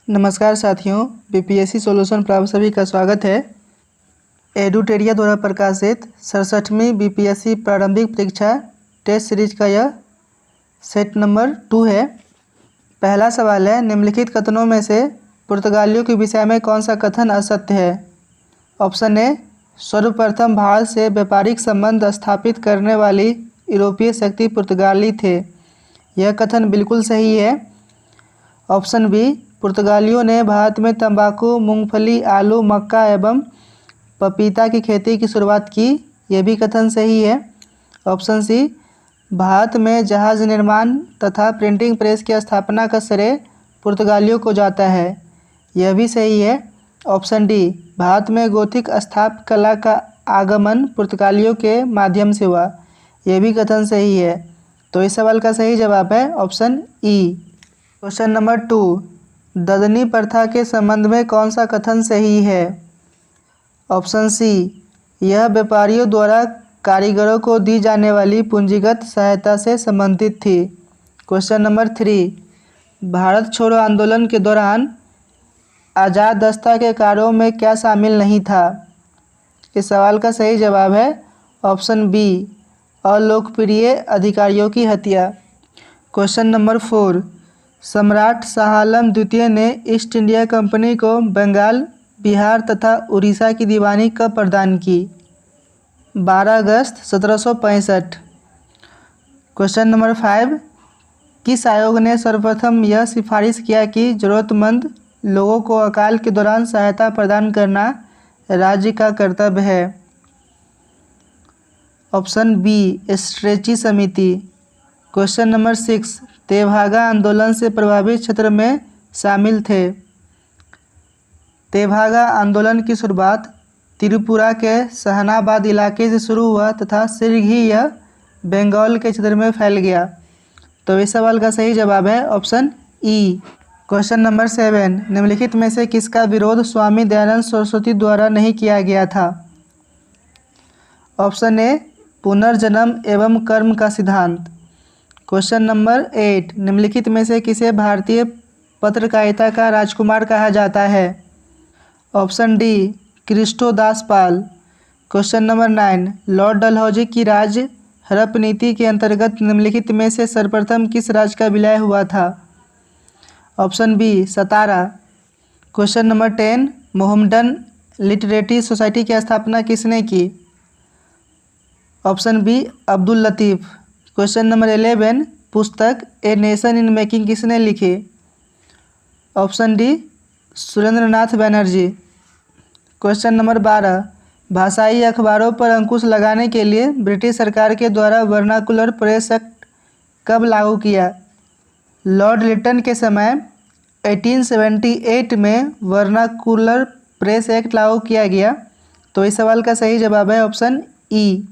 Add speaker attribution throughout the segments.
Speaker 1: नमस्कार साथियों, BPSC solution पर आप सभी का स्वागत है। एडुटेरिया द्वारा प्रकाशित 67वीं बीपीएससी प्रारंभिक परीक्षा टेस्ट सीरीज का यह सेट नंबर 2 है। पहला सवाल है, निम्नलिखित कथनों में से पुर्तगालियों के विषय में कौन सा कथन असत्य है? ऑप्शन ए, सर्वप्रथम भारत से व्यापारिक संबंध स्थापित करने वाली यूरोपीय शक्ति पुर्तगाली थे। यह कथन बिल्कुल सही है। ऑप्शन बी, पुर्तगालियों ने भारत में तंबाकू, मूंगफली, आलू, मक्का एवं पपीता की खेती की शुरुआत की। यह भी कथन सही है। ऑप्शन सी, भारत में जहाज निर्माण तथा प्रिंटिंग प्रेस की स्थापना का श्रेय पुर्तगालियों को जाता है। यह भी सही है। ऑप्शन डी, भारत में गोथिक स्थापत्य कला का आगमन पुर्तगालियों के माध्यम से हुआ। यह भी कथन सही है। तो इस सवाल का सही जवाब है ऑप्शन ई। क्वेश्चन नंबर 2, ददनी प्रथा के संबंध में कौन सा कथन सही है? ऑप्शन सी, यह व्यापारियों द्वारा कारीगरों को दी जाने वाली पूंजीगत सहायता से संबंधित थी। क्वेश्चन नंबर 3, भारत छोड़ो आंदोलन के दौरान आज़ाद दस्ता के कार्यों में क्या शामिल नहीं था? इस सवाल का सही जवाब है ऑप्शन बी, अलोकप्रिय अधिकारियों की हत्या। क्वेश्चन नंबर 4, सम्राट शाह आलम द्वितीय ने ईस्ट इंडिया कंपनी को बंगाल, बिहार तथा उड़ीसा की दीवानी कब प्रदान की? 12 अगस्त 1765। क्वेश्चन नंबर 5, किस आयोग ने सर्वप्रथम यह सिफारिश किया कि ज़रूरतमंद लोगों को अकाल के दौरान सहायता प्रदान करना राज्य का कर्तव्य है? ऑप्शन बी, स्ट्रेची समिति। क्वेश्चन नंबर 6, तेभागा आंदोलन से प्रभावित क्षेत्र में शामिल थे। तेभागा आंदोलन की शुरुआत त्रिपुरा के शहनाबाद इलाके से शुरू हुआ तथा शीघ्र ही यह बंगाल के क्षेत्र में फैल गया। तो इस सवाल का सही जवाब है ऑप्शन ई। क्वेश्चन नंबर 7, निम्नलिखित में से किसका विरोध स्वामी दयानंद सरस्वती द्वारा नहीं किया गया था? ऑप्शन ए, पुनर्जन्म एवं कर्म का सिद्धांत। क्वेश्चन नंबर 8, निम्नलिखित में से किसे भारतीय पत्रकारिता का राजकुमार कहा जाता है? ऑप्शन डी, कृष्णोदास पाल। क्वेश्चन नंबर 9, लॉर्ड डलहौजी की राज्य हड़प नीति के अंतर्गत निम्नलिखित में से सर्वप्रथम किस राज्य का विलय हुआ था? Option B, Satara. Question number 10, Mohammedan literary society की स्थापना किसने की? Option B, Abdul Latif. Question number 11, पुस्तक ए नेशन इन मेकिंग किसने लिखी? Option D, Surendranath Banerjee. Question number 12, भाषाई अखबारों पर अंकुश लगाने के लिए ब्रिटिश सरकार के द्वारा वर्नाकुलर प्रेस एक्ट कब लागू किया? लॉर्ड लिटन के समय 1878 में वर्नाकुलर प्रेस एक्ट लागू किया गया। तो इस सवाल का सही जवाब है ऑप्शन ई।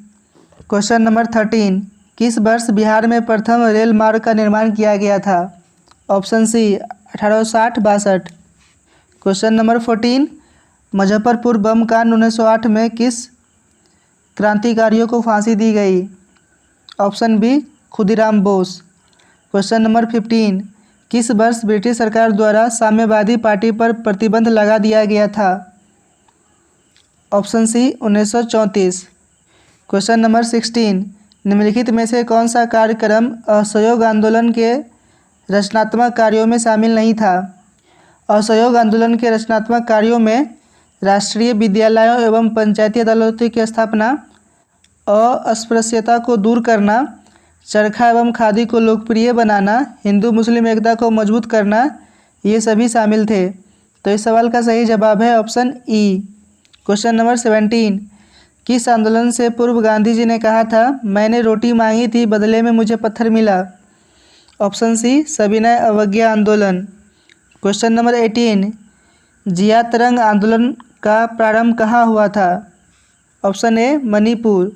Speaker 1: क्वेश्चन नंबर 13, किस वर्ष बिहार में प्रथम रेल मार्ग का निर्माण किया गया था? Option C, 1860-62। Question number 14, Muzaffarpur bomb कांड 1908 में किस क्रांतिकारियों को फांसी दी गई? Option B, Khudiram Bose. Question number 15, किस वर्ष ब्रिटिश सरकार द्वारा साम्यवादी पार्टी पर प्रतिबंध लगा दिया गया था? ऑप्शन सी, 1934। क्वेश्चन नंबर 16, निम्नलिखित में से कौन सा कार्यक्रम असहयोग आंदोलन के रचनात्मक कार्यों में शामिल नहीं था? असहयोग आंदोलन के रचनात्मक कार्यों में राष्ट्रीय विद्यालयों एवं पंचायती अदालतों की स्थापना, अस्पृश्यता को दूर करना, चरखा एवं खादी को लोकप्रिय बनाना, हिंदू मुस्लिम एकता को मजबूत करना, ये सभी शामिल थे। तो इस सवाल का सही जवाब है ऑप्शन ई। क्वेश्चन नंबर 17, किस आंदोलन से पूर्व गांधी जी ने कहा था, मैंने रोटी मांगी थी बदले में मुझे पत्थर मिला? ऑप्शन सी, सविनय अवज्ञा आंदोलन। क्वेश्चन नंबर 18, जिया तरंग आंदोलन का प्रारंभ कहाँ हुआ था? ऑप्शन ए, मणिपुर।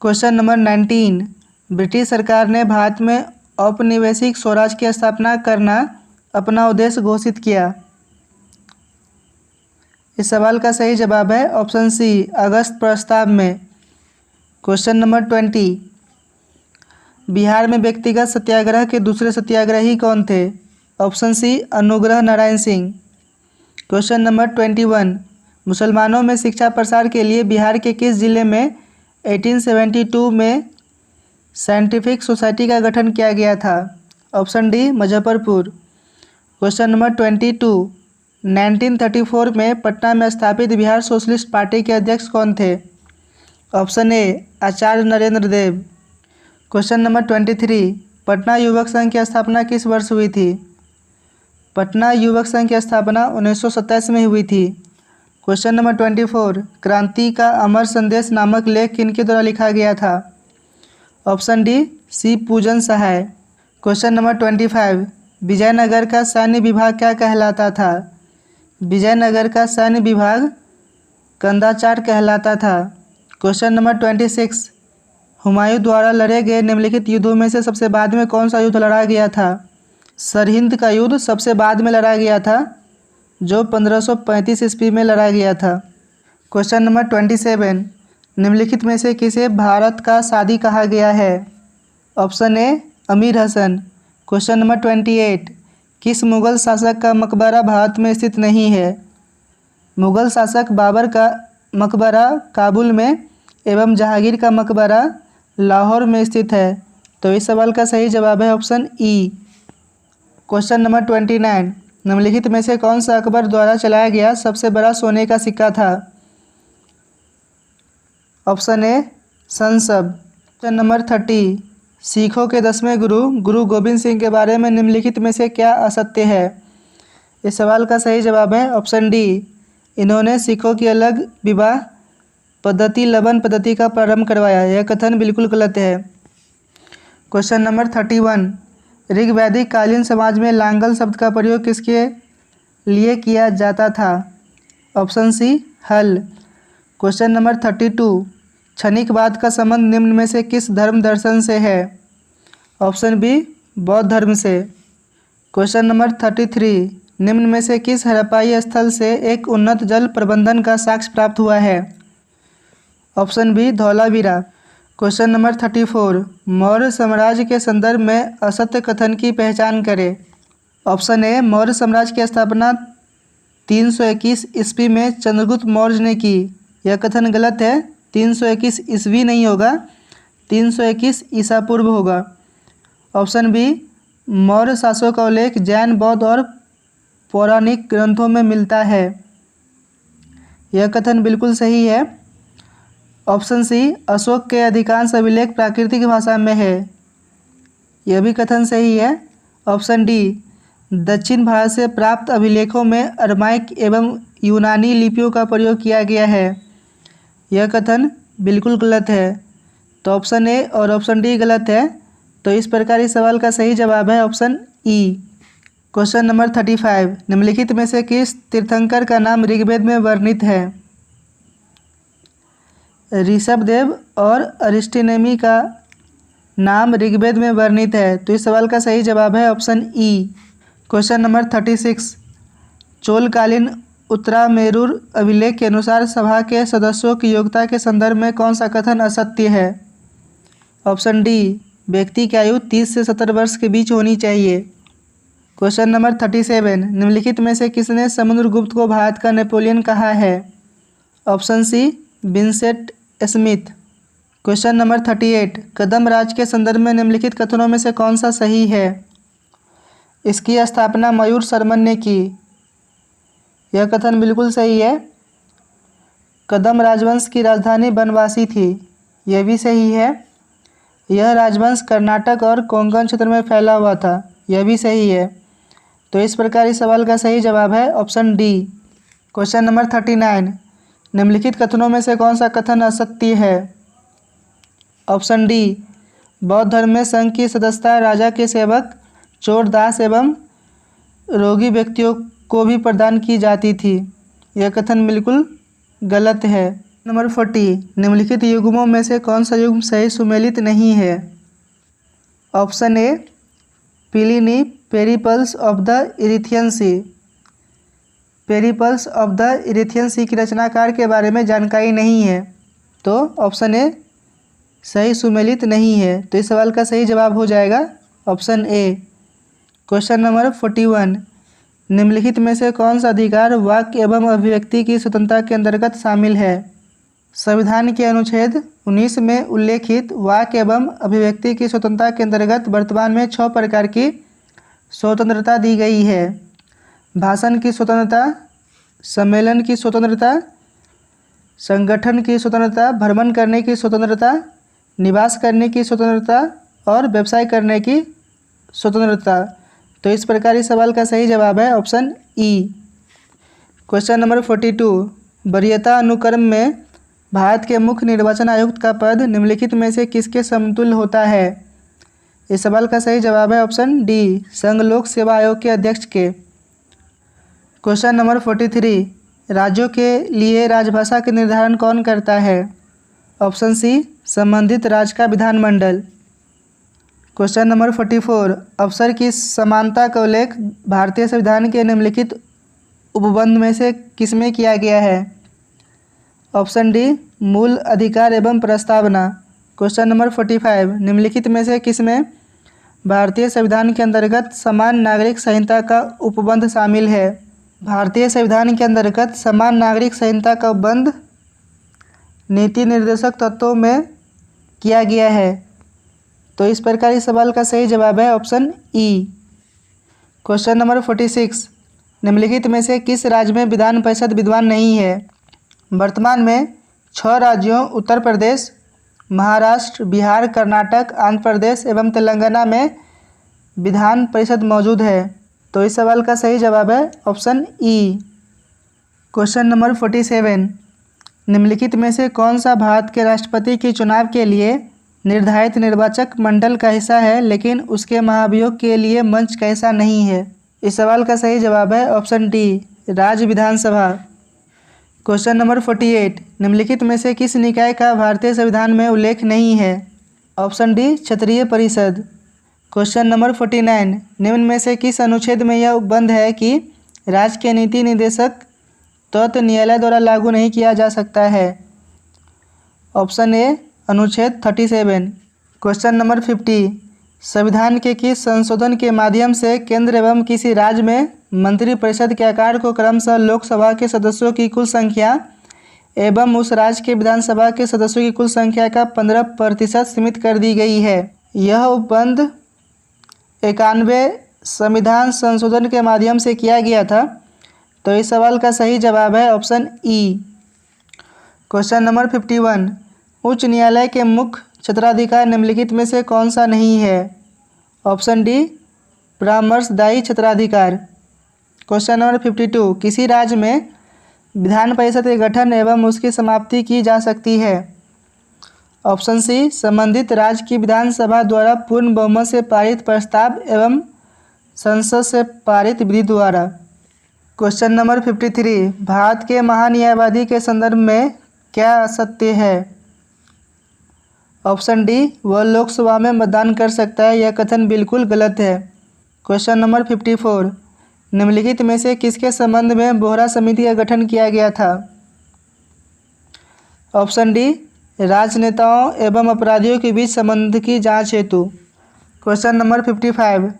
Speaker 1: क्वेश्चन नंबर 19, ब्रिटिश सरकार ने भारत में औपनिवेशिक स्वराज की स्थापना करना अपना उद्देश्य घोषित किया। इस सवाल का सही जवाब है ऑप्शन सी, अगस्त प्रस्ताव में। क्वेश्चन नंबर 20, बिहार में व्यक्तिगत सत्याग्रह के दूसरे सत्याग्रही कौन थे? Option C Anugrah Narayan Singh. Question number 21, मुसलमानों में शिक्षा प्रसार के लिए बिहार के किस जिले में 1872 में साइंटिफिक सोसाइटी का गठन किया गया था? Option D Muzaffarpur. Question number 22, 1934 में पटना में स्थापित बिहार सोशलिस्ट पार्टी के अध्यक्ष कौन थे? Option A Acharya Narendra Dev. Question number 23, Patna Yuvak Sangh की स्थापना किस वर्ष हुई थी? पटना युवक संघ की स्थापना 1927 में हुई थी। क्वेश्चन नंबर 24, क्रांति का अमर संदेश नामक लेख किनके द्वारा लिखा गया था? ऑप्शन डी सी पूजन सहाय। क्वेश्चन नंबर 25, विजयनगर का सैन्य विभाग क्या कहलाता था? विजयनगर का सैन्य विभाग कंदाचार कहलाता था। क्वेश्चन नंबर 26, हुमायूं द्वारा लड़े गए निम्नलिखित युद्धों में से सबसे बाद में कौन सा युद्ध लड़ा गया था? सरहिंद का युद्ध सबसे बाद में लड़ा गया था, जो 1535 ईस्वी में लड़ा गया था। क्वेश्चन नंबर 27, निम्नलिखित में से किसे भारत का सादी कहा गया है? ऑप्शन ए अमीर हसन। क्वेश्चन नंबर 28, किस मुगल शासक का मकबरा भारत में स्थित नहीं है? मुगल शासक बाबर का मकबरा काबुल में एवं जहांगीर का मकबरा लाहौर में स्थित है। तो इस सवाल का सही जवाब है ऑप्शन ई। क्वेश्चन नंबर 29, निम्नलिखित में से कौन सा अकबर द्वारा चलाया गया सबसे बड़ा सोने का सिक्का था? ऑप्शन ए संसब। क्वेश्चन नंबर 30, सिखों के 10वें गुरु गुरु गोविंद सिंह के बारे में निम्नलिखित में से क्या असत्य है? इस सवाल का सही जवाब है ऑप्शन डी, इन्होंने सिखों की अलग विवाह पद्धति लबन पद्धति का प्रारंभ करवाया। यह कथन बिल्कुल गलत है। क्वेश्चन नंबर 31, ऋग्वैदिक कालीन समाज में लांगल शब्द का प्रयोग किसके लिए किया जाता था? ऑप्शन सी हल। क्वेश्चन नंबर 32, क्षणिकवाद का संबंध निम्न में से किस धर्म दर्शन से है? ऑप्शन बी बौद्ध धर्म से। क्वेश्चन नंबर 33, निम्न में से किस हड़प्पाई स्थल से एक उन्नत जल प्रबंधन का साक्ष्य प्राप्त हुआ है? Option B Dholavira. Question number 34, Maurya साम्राज्य के संदर्भ में असत्य कथन की पहचान करें। ऑप्शन ए मौर्य साम्राज्य की स्थापना 321 ईस्वी में चंद्रगुप्त मौर्य ने की। यह कथन गलत है, 321 ईस्वी नहीं होगा, 321 ईसा पूर्व होगा। ऑप्शन बी मौर्य शासकों का उल्लेख जैन बौद्ध और पौराणिक ग्रंथों में मिलता है। यह कथन बिल्कुल सही है। ऑप्शन सी अशोक के अधिकांश अभिलेख प्राकृतिक भाषा में है। यह भी कथन सही है। ऑप्शन डी दक्षिण भारत से प्राप्त अभिलेखों में अरमाइक एवं यूनानी लिपियों का प्रयोग किया गया है। यह कथन बिल्कुल गलत है। तो ऑप्शन ए और ऑप्शन डी गलत है। तो इस प्रकार इस सवाल का सही जवाब है ऑप्शन ई। क्वेश्चन नंबर 35, निम्नलिखित में से किस तीर्थंकर का नाम ऋग्वेद में वर्णित है? ऋषभदेव और अरिस्टनेमी का नाम ऋग्वेद में वर्णित है। तो इस सवाल का सही जवाब है ऑप्शन ई। क्वेश्चन नंबर 36, चोलकालीन उत्तरामेरूर अभिलेख के अनुसार सभा के सदस्यों की योग्यता के संदर्भ में कौन सा कथन असत्य है? ऑप्शन डी व्यक्ति की आयु 30 से 70 वर्ष के बीच होनी चाहिए। क्वेश्चन नंबर 37, निम्नलिखित में से किसने समुद्रगुप्त को भारत का नेपोलियन कहा है? Option C Vincent Smith. Question number 38, कदम राज के संदर्भ में निम्नलिखित कथनों में से कौन सा सही है? इसकी स्थापना मयूर शर्मन ने की। यह कथन बिल्कुल सही है। कदम राजवंश की राजधानी बनवासी थी। यह भी सही है। यह राजवंश कर्नाटक और कोंकण क्षेत्र में फैला हुआ था। यह भी सही है। तो इस प्रकार इस सवाल का सही जवाब है ऑप्शन डी। क्वेश्चन नंबर 39, निम्नलिखित कथनों में से कौन सा कथन असत्य है? ऑप्शन डी बौद्ध धर्म में संघ की सदस्यता राजा के सेवक, चोर, दास एवं रोगी व्यक्तियों को भी प्रदान की जाती थी। यह कथन बिल्कुल गलत है। नंबर 40, निम्नलिखित युग्मों में से कौन सा युग्म सही सुमेलित नहीं है? Option A Pliny Periplus of the Erythraean Sea. Periplus of the Erythraean Sea की रचनाकार के बारे में जानकारी नहीं है। तो ऑप्शन ए सही सुमेलित नहीं है। तो इस सवाल का सही जवाब हो जाएगा ऑप्शन ए। क्वेश्चन नंबर 41, निम्नलिखित में से कौन सा अधिकार वाक्य एवं अभिव्यक्ति की स्वतंत्रता के अंतर्गत शामिल है? संविधान के अनुच्छेद 19 में उल्लेखित वाक्य एवं अभिव्यक्ति की स्वतंत्रता के अंतर्गत वर्तमान में 6 प्रकार की स्वतंत्रता दी गई है। भाषण की स्वतंत्रता, सम्मेलन की स्वतंत्रता, संगठन की स्वतंत्रता, भ्रमण करने की स्वतंत्रता, निवास करने की स्वतंत्रता और व्यवसाय करने की स्वतंत्रता। तो इस प्रकार इस सवाल का सही जवाब है ऑप्शन ई। क्वेश्चन नंबर 42, वरीयता अनुक्रम में भारत के मुख्य निर्वाचन आयुक्त का पद निम्नलिखित में से किसके समतुल्य होता है? इस सवाल का सही जवाब है ऑप्शन डी, संघ लोक सेवा आयोग के अध्यक्ष के। क्वेश्चन नंबर 43, राज्यों के लिए राजभाषा का निर्धारण कौन करता है? ऑप्शन सी, संबंधित राज्य का विधानमंडल। क्वेश्चन नंबर 44, अवसर की समानता का उल्लेख भारतीय संविधान के निम्नलिखित उपबंध में से किसमें किया गया है? ऑप्शन डी, मूल अधिकार एवं प्रस्तावना। क्वेश्चन नंबर 45, निम्नलिखित में से किसमें भारतीय संविधान के अंतर्गत समान नागरिक संहिता का उपबंध शामिल है? भारतीय संविधान के अंतर्गत समान नागरिक संहिता का उपबंध नीति निर्देशक तत्वों में किया गया है। तो इस प्रकार इस सवाल का सही जवाब है ऑप्शन ई। क्वेश्चन नंबर 46, निम्नलिखित में से किस राज्य में विधान परिषद विद्यमान नहीं है? वर्तमान में 6 राज्यों उत्तर प्रदेश, महाराष्ट्र, बिहार, कर्नाटक, आंध्र प्रदेश एवं तेलंगाना में विधान परिषद मौजूद है। तो इस सवाल का सही जवाब है ऑप्शन ई। क्वेश्चन नंबर 47, निम्नलिखित में से कौन सा भारत के राष्ट्रपति के चुनाव के लिए निर्धारित निर्वाचक मंडल का हिस्सा है लेकिन उसके महाभियोग के लिए मंच का हिस्सा नहीं है? इस सवाल का सही जवाब है ऑप्शन डी, राज्य विधानसभा। क्वेश्चन नंबर 48, निम्नलिखित में से किस निकाय का भारतीय संविधान में उल्लेख नहीं है? ऑप्शन डी, क्षत्रिय परिषद। क्वेश्चन नंबर 49, निम्न में से किस अनुच्छेद में यह उपबंध है कि राज्य के नीति निर्देशक तत्व न्यायालय द्वारा लागू नहीं किया जा सकता है? ऑप्शन ए, अनुच्छेद 37। क्वेश्चन नंबर 50, संविधान के किस संशोधन के माध्यम से केंद्र एवं किसी राज्य में मंत्रिपरिषद के आकार को क्रमशः लोकसभा के सदस्यों की कुल संख्या एवं उस राज्य के विधानसभा के सदस्यों की कुल संख्या का 15% सीमित कर दी गई है? यह उपबंध 91 संविधान संशोधन के माध्यम से किया गया था। तो इस सवाल का सही जवाब है ऑप्शन ई। क्वेश्चन नंबर 51, उच्च न्यायालय के मुख्य क्षेत्राधिकार निम्नलिखित में से कौन सा नहीं है? ऑप्शन डी, परामर्शदायी क्षेत्राधिकार। क्वेश्चन नंबर 52, किसी राज्य में विधान परिषद के गठन एवं उसकी समाप्ति की जा सकती है? ऑप्शन सी, संबंधित राज्य की विधानसभा द्वारा पूर्ण बहुमत से पारित प्रस्ताव एवं संसद से पारित विधि द्वारा। क्वेश्चन नंबर 53, भारत के महान्यायवादी के संदर्भ में क्या सत्य है? ऑप्शन डी, वह लोकसभा में मतदान कर सकता है। यह कथन बिल्कुल गलत है। क्वेश्चन नंबर 54, निम्नलिखित में से किसके संबंध में बोहरा समिति का गठन किया गया था? ऑप्शन डी, राजनेताओं एवं अपराधियों के बीच संबंध की जांच हेतु। क्वेश्चन नंबर 55,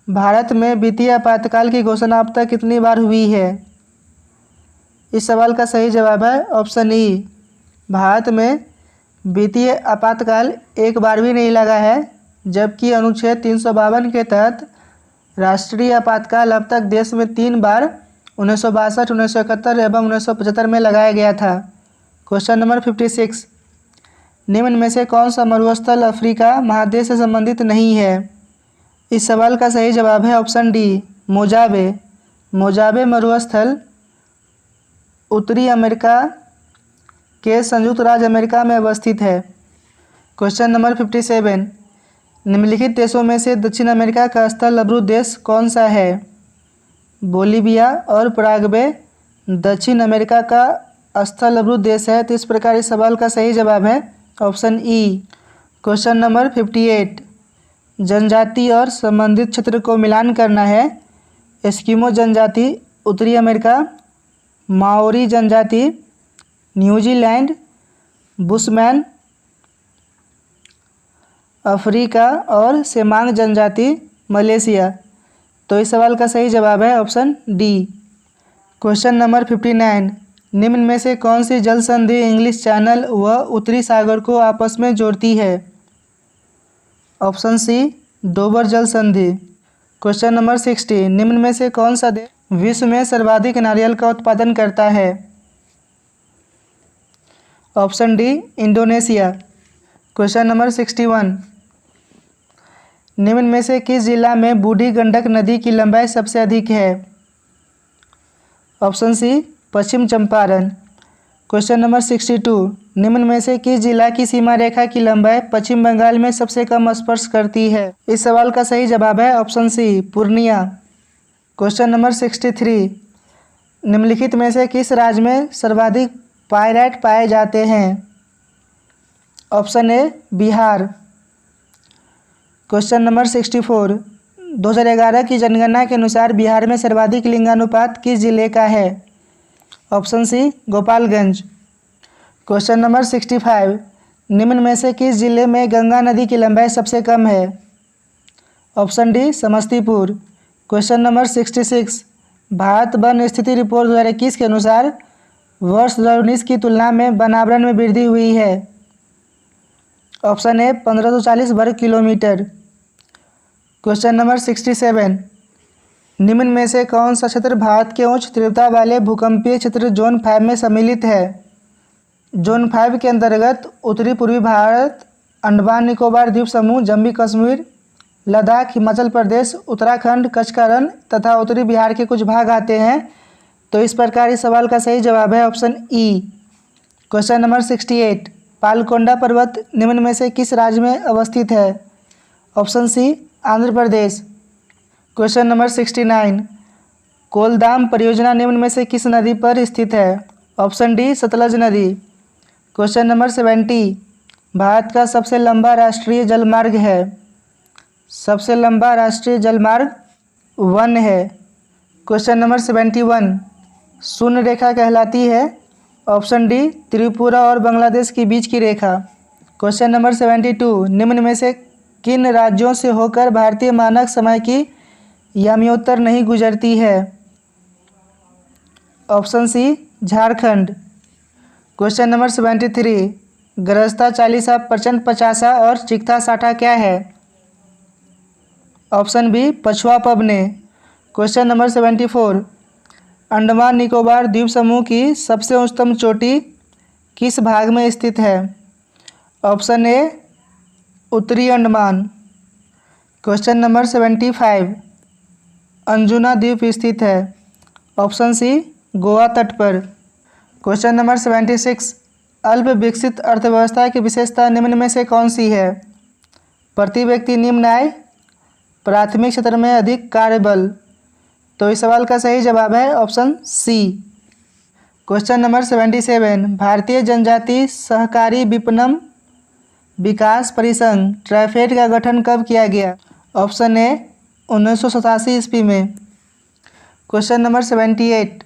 Speaker 1: भारत में वित्तीय आपातकाल की घोषणा अब तक कितनी बार हुई है? इस सवाल का सही जवाब है ऑप्शन ई, भारत में वित्तीय आपातकाल एक बार भी नहीं लगा है, जबकि अनुच्छेद 352 के तहत राष्ट्रीय आपातकाल अब तक देश में 3 बार 1962, 1971 एवं 1975 में लगाया गया था। क्वेश्चन नंबर 56, निम्न में से कौन सा मरुस्थल अफ्रीका महादेश से संबंधित नहीं है? इस सवाल का सही जवाब है ऑप्शन डी, मोजावे। मोजावे मरुस्थल उत्तरी अमेरिका के संयुक्त राज्य अमेरिका में अवस्थित है। क्वेश्चन नंबर 57, निम्नलिखित देशों में से दक्षिण अमेरिका का स्थल अवरुद्ध देश कौन सा है? बोलीविया और पराग्वे दक्षिण अमेरिका का स्थल अवरुद्ध देश है। तो इस प्रकार इस सवाल का सही जवाब है ऑप्शन ई। क्वेश्चन नंबर 58, जनजाति और संबंधित क्षेत्र को मिलान करना है। एस्किमो जनजाति उत्तरी अमेरिका, माओरी जनजाति न्यूजीलैंड, बुशमैन अफ्रीका और सेमांग जनजाति मलेशिया। तो इस सवाल का सही जवाब है ऑप्शन डी। क्वेश्चन नंबर 59, निम्न में से कौन सी जल संधि इंग्लिश चैनल व उत्तरी सागर को आपस में जोड़ती है? ऑप्शन सी डोबर जल संधि। क्वेश्चन नंबर 60, निम्न में से कौन सा देश विश्व में सर्वाधिक नारियल का उत्पादन करता है? Option D Indonesia. Question number 61, निम्न में से किस जिला में बूढ़ी गंडक नदी की लंबाई सबसे अधिक है? ऑप्शन सी पश्चिम चंपारण। क्वेश्चन नंबर 62, निम्न में से किस जिला की सीमा रेखा की लंबाई पश्चिम बंगाल में सबसे कम स्पर्श करती है? इस सवाल का सही जवाब है option C Purnia. Question number 63, निम्नलिखित में से किस राज्य में सर्वाधिक पायराइट पाए जाते हैं? Option A Bihar. Question number 64, 2011 की जनगणना के अनुसार बिहार में सर्वाधिक लिंगानुपात किस जिले का है? Option C Gopalganj. Question number 65, निम्न में से किस जिले में गंगा नदी की लंबाई सबसे कम है? Option D Samastipur. Question number 66, Bharat one स्थिति रिपोर्ट 2021 के अनुसार वर्ष 2019 की तुलना में वनावरण में वृद्धि हुई है? ऑप्शन ए 1540 वर्ग किलोमीटर। क्वेश्चन नंबर 67, निम्न में से कौन सा क्षेत्र भारत के उच्च तीव्रता वाले भूकंपीय क्षेत्र जोन 5 में सम्मिलित है? जोन 5 के अंतर्गत उत्तरी पूर्वी भारत, अंडमान निकोबार द्वीप समूह, जम्मू कश्मीर, लद्दाख, हिमाचल प्रदेश, उत्तराखंड, कच्छ का रण तथा उत्तरी बिहार के कुछ भाग आते हैं। तो इस प्रकार इस सवाल का सही जवाब है option E. Question number 68, Palkonda पर्वत निम्न में से किस राज्य में अवस्थित है? Option C Andhra Pradesh. Question number 69, Koldam परियोजना निम्न में से किस नदी पर स्थित है? ऑप्शन डी सतलज नदी। क्वेश्चन नंबर 70, भारत का सबसे लंबा राष्ट्रीय जलमार्ग है? सबसे लंबा राष्ट्रीय जलमार्ग वन है। क्वेश्चन नंबर 71, शून्य रेखा कहलाती है? ऑप्शन डी त्रिपुरा और बांग्लादेश के बीच की रेखा। क्वेश्चन नंबर 72, निम्न में से किन राज्यों से होकर भारतीय मानक समय की याम्योत्तर नहीं गुजरती है? Option C Jharkhand. Question number 73, गरजता 40, प्रचंड 50 और चिकता 60 क्या है? ऑप्शन बी पछुआ पबने। क्वेश्चन नंबर 74, अंडमान निकोबार द्वीप समूह की सबसे उच्चतम चोटी किस भाग में स्थित है? ऑप्शन ए उत्तरी अंडमान। क्वेश्चन नंबर 75, अंजुना द्वीप स्थित है? ऑप्शन सी गोवा तट पर। क्वेश्चन नंबर 76, अल्प विकसित अर्थव्यवस्था की विशेषता निम्न में से कौन सी है? प्रति व्यक्ति निम्न आय, प्राथमिक क्षेत्र में अधिक कार्यबल। तो इस सवाल का सही जवाब है ऑप्शन सी। क्वेश्चन नंबर 77, भारतीय जनजाति सहकारी विपणन विकास परिसंघ ट्राइफेड का गठन कब किया गया? ऑप्शन ए 1987 ईस्वी में। क्वेश्चन नंबर 78,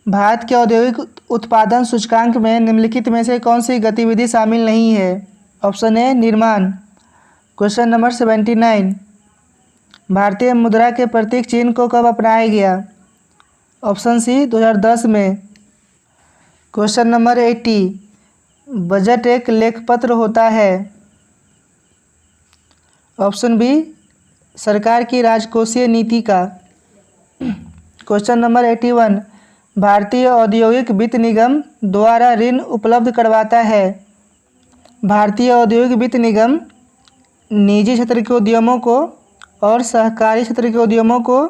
Speaker 1: भारत के औद्योगिक उत्पादन सूचकांक में निम्नलिखित में से कौन सी गतिविधि शामिल नहीं है? ऑप्शन ए निर्माण। क्वेश्चन नंबर 79, भारतीय मुद्रा के प्रतीक चिन्ह को कब अपनाया गया? ऑप्शन सी 2010 में। क्वेश्चन नंबर 80, बजट एक लेखपत्र होता है? ऑप्शन बी सरकार की राजकोषीय नीति का। क्वेश्चन नंबर 81, भारतीय औद्योगिक वित्त निगम द्वारा ऋण उपलब्ध करवाता है? भारतीय औद्योगिक वित्त निगम निजी क्षेत्र के उद्यमों को और सहकारी क्षेत्र के उद्यमों को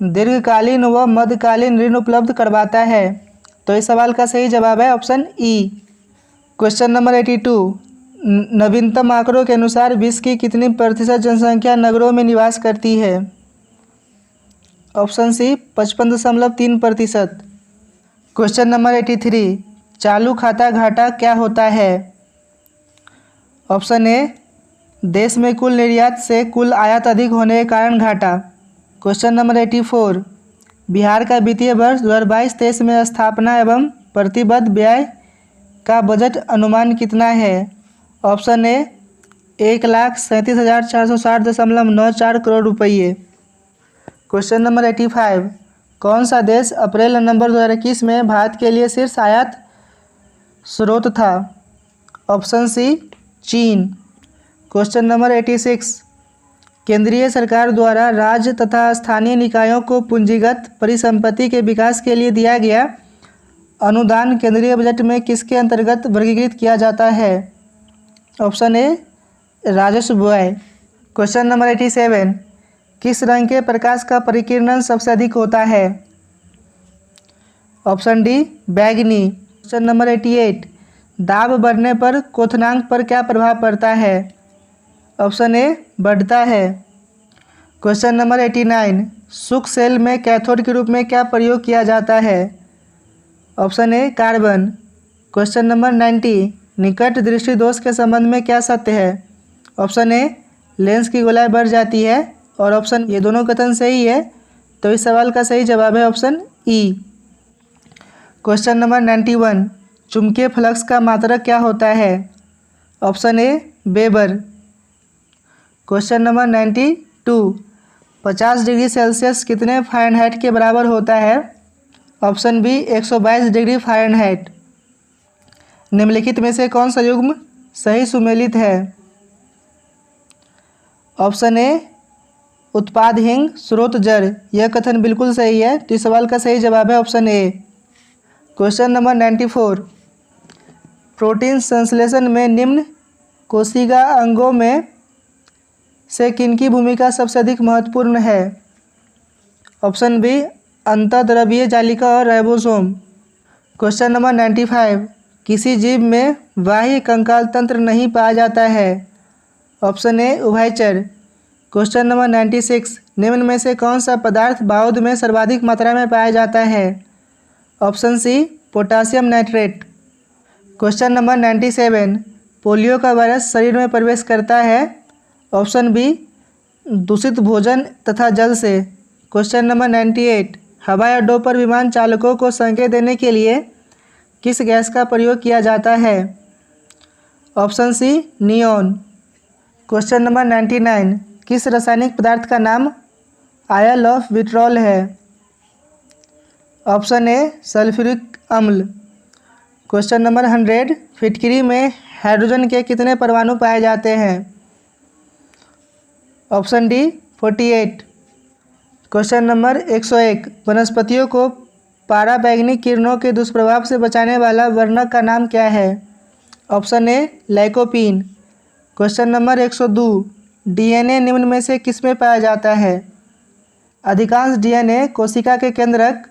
Speaker 1: दीर्घकालीन व मध्यकालीन ऋण उपलब्ध करवाता है। तो इस सवाल का सही जवाब है ऑप्शन ई। क्वेश्चन नंबर 82, नवीनतम आंकड़ों के अनुसार विश्व की कितनी प्रतिशत जनसंख्या नगरों में निवास करती है? ऑप्शन सी 55.3%। क्वेश्चन नंबर 83, चालू खाता घाटा क्या होता है? ऑप्शन ए देश में कुल निर्यात से कुल आयात अधिक होने के कारण घाटा। क्वेश्चन नंबर 84, बिहार का वित्तीय वर्ष 2022-23 में स्थापना एवं प्रतिबद्ध व्यय का बजट अनुमान कितना है? ऑप्शन ए 1,37,460.94 करोड़ रुपये। क्वेश्चन नंबर 85, कौन सा देश अप्रैल नवंबर 2021 में भारत के लिए शीर्ष आयात स्रोत था? ऑप्शन सी चीन। क्वेश्चन नंबर 86, केंद्रीय सरकार द्वारा राज्य तथा स्थानीय निकायों को पूंजीगत परिसंपत्ति के विकास के लिए दिया गया अनुदान केंद्रीय बजट में किसके अंतर्गत वर्गीकृत किया जाता है? ऑप्शन ए राजस्व व्यय। क्वेश्चन नंबर 87, किस रंग के प्रकाश का परिकिरण सबसे अधिक होता है? ऑप्शन डी बैगनी। क्वेश्चन नंबर 88, दाब बढ़ने पर क्वथनांक पर क्या प्रभाव पड़ता है? ऑप्शन ए बढ़ता है। क्वेश्चन नंबर 89, शुष्क सेल में कैथोड के रूप में क्या प्रयोग किया जाता है? ऑप्शन ए कार्बन। क्वेश्चन नंबर 90, निकट दृष्टि दोष के संबंध में क्या सत्य है? ऑप्शन ए लेंस की गोलाई बढ़ जाती है और ऑप्शन ये दोनों कथन सही है, तो इस सवाल का सही जवाब है ऑप्शन ई। क्वेश्चन नंबर 91, चुंबकीय फ्लक्स का मात्रक क्या होता है? Option A weber. Question number 92, 50 degree Celsius कितने फ़ारेनहाइट के बराबर होता है? Option B 122 degree Fahrenheit. निम्नलिखित में से कौन सा युग्म सही सुमेलित है? ऑप्शन ए उत्पादहीन स्रोत जड़, यह कथन बिल्कुल सही है, तो इस सवाल का सही जवाब है ऑप्शन ए। क्वेश्चन नंबर 94, प्रोटीन संश्लेषण में निम्न कोशिका अंगों में से किनकी भूमिका सबसे अधिक महत्वपूर्ण है? ऑप्शन बी अंतःद्रव्यीय जालिका और राइबोसोम। क्वेश्चन नंबर 95, किसी जीव में बाह्य कंकाल तंत्र नहीं पाया जाता है? ऑप्शन ए उभयचर। क्वेश्चन नंबर 96, निम्न में से कौन सा पदार्थ बाउद में सर्वाधिक मात्रा में पाया जाता है? Option C potassium nitrate. Question number 97, polio का वायरस शरीर में प्रवेश करता है? ऑप्शन बी दूषित भोजन तथा जल से। क्वेश्चन नंबर 98, हवाई अड्डों पर विमान चालकों को संकेत देने के लिए किस गैस का प्रयोग किया जाता है? Option C neon. Question number 99, किस रासायनिक पदार्थ का नाम आयल ऑफ विट्रॉल है? ऑप्शन ए सल्फ्यूरिक अम्ल। क्वेश्चन नंबर 100, फिटकरी में हाइड्रोजन के कितने परमाणु पाए जाते हैं? Option D 48। क्वेश्चन नंबर 101, वनस्पतियों को पराबैंगनी किरणों के दुष्प्रभाव से बचाने वाला वर्णक का नाम क्या है? ऑप्शन ए लाइकोपीन। क्वेश्चन नंबर 102, डीएनए निम्न में से किस में पाया जाता है? अधिकांश डीएनए कोशिका के केंद्रक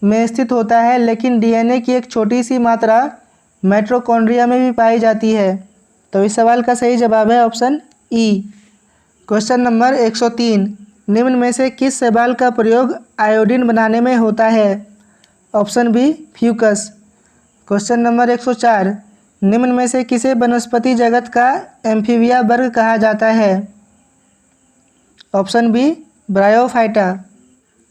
Speaker 1: में स्थित होता है, लेकिन डीएनए की एक छोटी सी मात्रा माइटोकॉन्ड्रिया में भी पाई जाती है, तो इस सवाल का सही जवाब है ऑप्शन ई। क्वेश्चन नंबर 103, निम्न में से किस शैवाल का प्रयोग आयोडीन बनाने में होता है? Option B fucus. Question number 104, निम्न में से किसे वनस्पति जगत का एम्फीबिया वर्ग कहा जाता है? Option B bryophyta.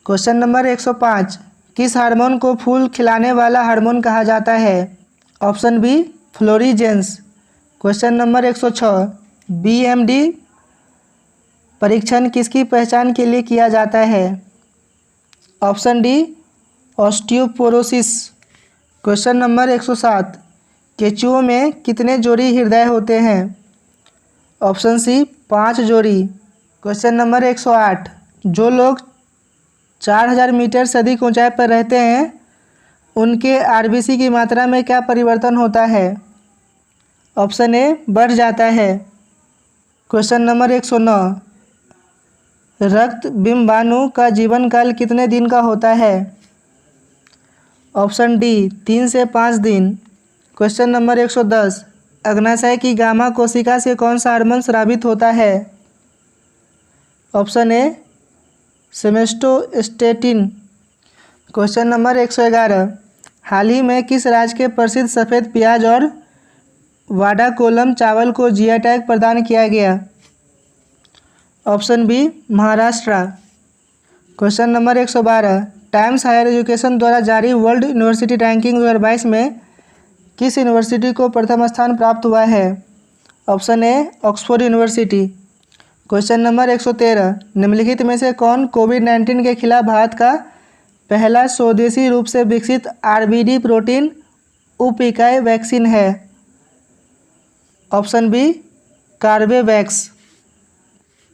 Speaker 1: Question number 105, किस हार्मोन को फूल खिलाने वाला हार्मोन कहा जाता है? Option B florigens. Question number 106, BMD परीक्षण किसकी पहचान के लिए किया जाता है? Option D osteoporosis. Question number 107, केंचुओं में कितने जोड़ी हृदय होते हैं? ऑप्शन सी 5 जोड़ी। क्वेश्चन नंबर 108, जो लोग 4000 मीटर से अधिक ऊंचाई पर रहते हैं उनके आरबीसी की मात्रा में क्या परिवर्तन होता है? ऑप्शन ए बढ़ जाता है। क्वेश्चन नंबर 109, रक्त बिंबाणु का जीवन काल कितने दिन का होता है? ऑप्शन डी 3 से 5 दिन। क्वेश्चन नंबर 110, अग्नाशय की गामा कोशिका से कौन सा हार्मोन स्रावित होता है? Option A somatostatin. Question number 111, हाल ही में किस राज्य के प्रसिद्ध सफ़ेद प्याज और वाडाकोलम चावल को जीआई टैग प्रदान किया गया? Option B Maharashtra. Question number 112, Times Higher Education द्वारा जारी वर्ल्ड यूनिवर्सिटी रैंकिंग 2022 में किस यूनिवर्सिटी को प्रथम स्थान प्राप्त हुआ है? ऑप्शन ए ऑक्सफोर्ड यूनिवर्सिटी। क्वेश्चन नंबर 113, निम्नलिखित में से कौन कोविड-19 के खिलाफ भारत का पहला स्वदेशी रूप से विकसित आरबीडी प्रोटीन उप इकाई वैक्सीन है? Option B Corbevax.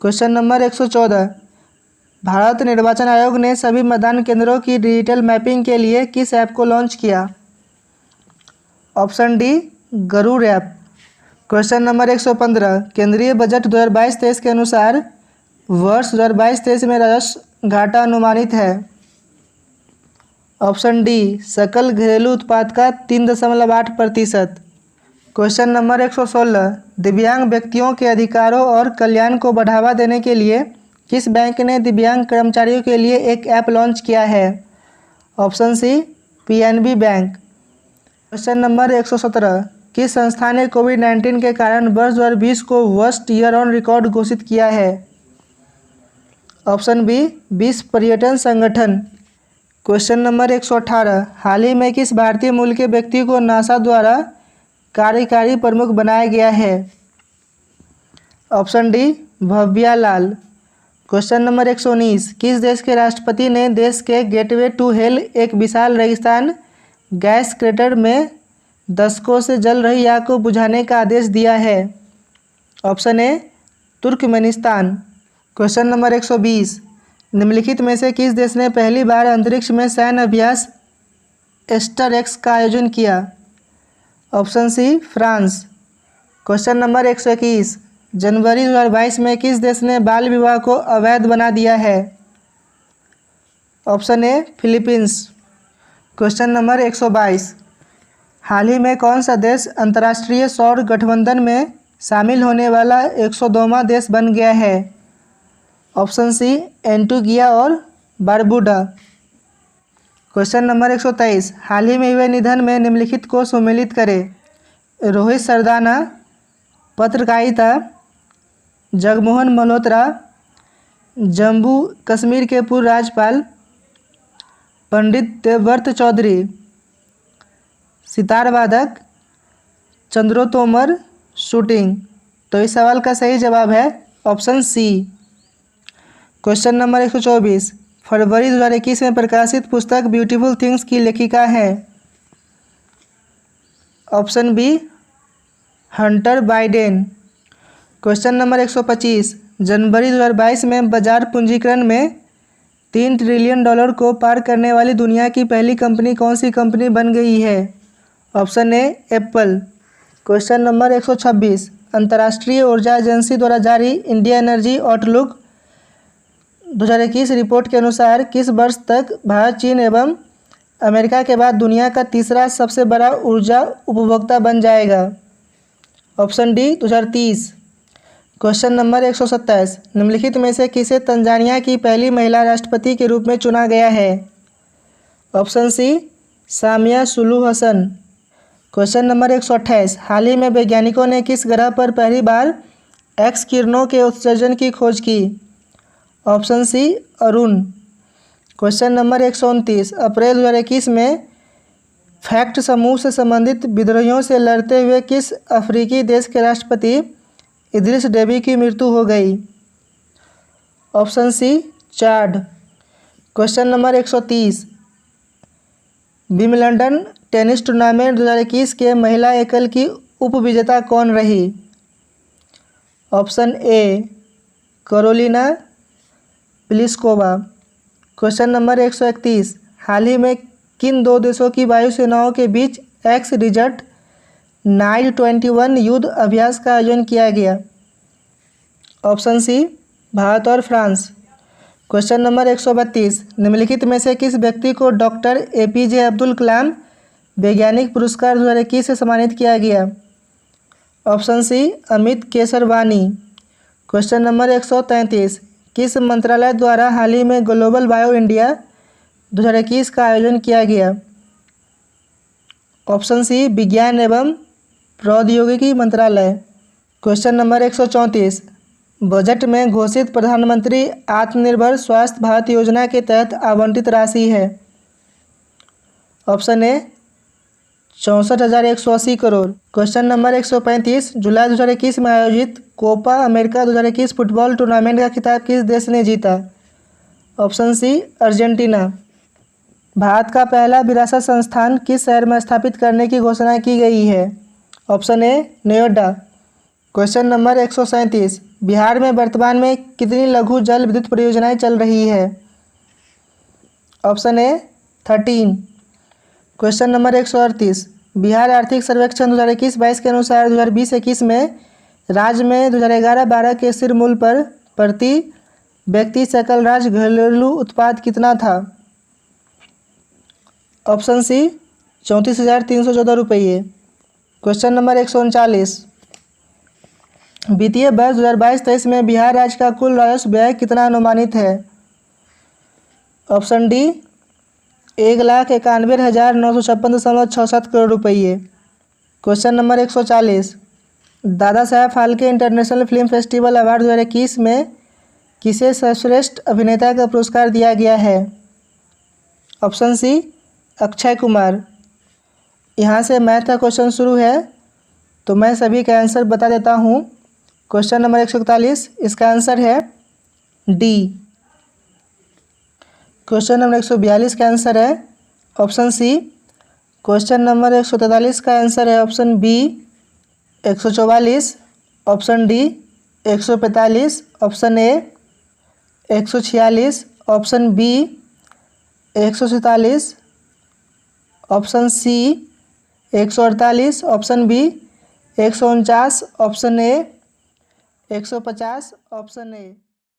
Speaker 1: Question number 114, Bharat निर्वाचन आयोग ने सभी मतदान केंद्रों की डिजिटल मैपिंग के लिए किस ऐप को लॉन्च किया? Option D Garud app. Question number 115, केंद्रीय बजट 2022-23 के अनुसार वर्ष 2022-23 में राजस्व घाटा अनुमानित है? ऑप्शन डी सकल घरेलू उत्पाद का 3.8%। क्वेश्चन नंबर 116, दिव्यांग व्यक्तियों के अधिकारों और कल्याण को बढ़ावा देने के लिए किस बैंक ने दिव्यांग कर्मचारियों के लिए एक ऐप लॉन्च किया है? Option C PNB bank. Question number 117, किस संस्था ने कोविड-19 के कारण वर्ष 2020 को वर्स्ट ईयर ऑन रिकॉर्ड घोषित किया है? ऑप्शन बी विश्व पर्यटन संगठन। क्वेश्चन नंबर 118, हाल ही में किस भारतीय मूल के व्यक्ति को नासा द्वारा कार्यकारी प्रमुख बनाया गया है? ऑप्शन डी भव्या लाल। क्वेश्चन नंबर 119, किस देश के राष्ट्रपति ने देश के गेटवे टू हेल एक विशाल रेगिस्तान गैस क्रेटर में दशकों से जल रही आग को बुझाने का आदेश दिया है? ऑप्शन ए तुर्कमेनिस्तान। क्वेश्चन नंबर 120, निम्नलिखित में से किस देश ने पहली बार अंतरिक्ष में सैन्य अभ्यास एस्टर-एक्स का आयोजन किया? Option C France. Question number 121, जनवरी 2022 में किस देश ने बाल विवाह को अवैध बना दिया है? ऑप्शन ए फिलीपींस। क्वेश्चन नंबर 122, हाल ही में कौन सा देश अंतर्राष्ट्रीय सौर गठबंधन में शामिल होने वाला 102वां देश बन गया है? ऑप्शन सी एंटीगिया और बारबुडा। क्वेश्चन नंबर 123, हाल ही में हुए निधन में निम्नलिखित को सम्मिलित करें? रोहित सरदाना, पत्रकारिता, जगमोहन मल्होत्रा, जम्मू कश्मीर के पूर्व राज्यपाल पंडित देवव्रत चौधरी, सितार वादक चंद्रो तोमर, शूटिंग। तो इस सवाल का सही जवाब है ऑप्शन सी। क्वेश्चन नंबर 124, फरवरी 2021 में प्रकाशित पुस्तक ब्यूटीफुल थिंग्स की लेखिका है? Option B Hunter Biden. Question number 125, जनवरी 2022 में बाजार पूंजीकरण में $3 ट्रिलियन को पार करने वाली दुनिया की पहली कंपनी कौन सी कंपनी बन गई है? ऑप्शन ए एप्पल। क्वेश्चन नंबर 126, अंतर्राष्ट्रीय ऊर्जा एजेंसी द्वारा जारी इंडिया एनर्जी आउटलुक 2021 रिपोर्ट के अनुसार किस वर्ष तक भारत चीन एवं अमेरिका के बाद दुनिया का तीसरा सबसे बड़ा ऊर्जा उपभोक्ता बन जाएगा? Option D 2030। क्वेश्चन नंबर 127, निम्नलिखित में से किसे तंजानिया की पहली महिला राष्ट्रपति के रूप में चुना गया है? ऑप्शन सी सामिया सुलू हसन। क्वेश्चन नंबर 128, हाल ही में वैज्ञानिकों ने किस ग्रह पर पहली बार एक्स किरणों के उत्सर्जन की खोज की? Option C Arun. Question number 129, अप्रैल 2021 में फैक्ट समूह से संबंधित विद्रोहियों से लड़ते हुए किस अफ्रीकी देश के राष्ट्रपति इदरिस डेबी की मृत्यु हो गई? Option C Chad. Question number 130, Wimbledon tennis tournament 2021 के महिला एकल की उपविजेता कौन रही? Option A Karolina Pliskova. Question number 131, हाल ही में किन दो देशों की वायुसेनाओं के बीच एक्स रिजल्ट नाइट 21 युद्ध अभ्यास का आयोजन किया गया? ऑप्शन सी भारत और फ्रांस। क्वेश्चन नंबर 132, निम्नलिखित में से किस व्यक्ति को डॉक्टर एपीजे अब्दुल कलाम वैज्ञानिक पुरस्कार 2021 से सम्मानित किया गया? Option C Amit Kesarwani. Question number 133, किस मंत्रालय द्वारा हाल ही में ग्लोबल बायो इंडिया 2021 का आयोजन किया गया? ऑप्शन सी विज्ञान एवं प्रौद्योगिकी मंत्रालय। क्वेश्चन नंबर 134, बजट में घोषित प्रधानमंत्री आत्मनिर्भर स्वास्थ्य भारत योजना के तहत आवंटित राशि है? ऑप्शन ए 64,180 करोड़। क्वेश्चन नंबर 135, जुलाई 2021 में आयोजित कोपा अमेरिका 2021 फुटबॉल टूर्नामेंट का खिताब किस देश ने जीता? Option C Argentina. भारत का पहला विरासत संस्थान किस शहर में स्थापित करने की घोषणा की गई है? ऑप्शन ए नोएडा। क्वेश्चन नंबर 137, बिहार में वर्तमान में कितनी लघु जल विद्युत परियोजनाएं चल रही है? ऑप्शन ए 13। क्वेश्चन नंबर 138, बिहार आर्थिक सर्वेक्षण 2021-22 के अनुसार 2020-21 में राज्य में 2011-12 के स्थिर मूल्य पर प्रति व्यक्ति सकल राज्य घरेलू उत्पाद कितना था? ऑप्शन सी 34,314 रुपये। क्वेश्चन नंबर 139, वित्तीय वर्ष 2022-23 में बिहार राज्य का कुल राजस्व व्यय कितना अनुमानित है? ऑप्शन डी 1,91,956.67 करोड़ रुपये। Question number 140, Dada Saheb Phalke international film festival award 2021 में किसे सर्वश्रेष्ठ अभिनेता का पुरस्कार दिया गया है? Option C Akshay Kumar. यहाँ से मैथ का क्वेश्चन शुरू है, तो मैं सभी का आंसर बता देता हूँ। क्वेश्चन नंबर 141, इसका आंसर है डी। क्वेश्चन नंबर 142 का आंसर है ऑप्शन सी। क्वेश्चन नंबर 143 का आंसर है option B 144, option D 145, option A 146, option B 147, option C 148, option B 149, option A 150, option A.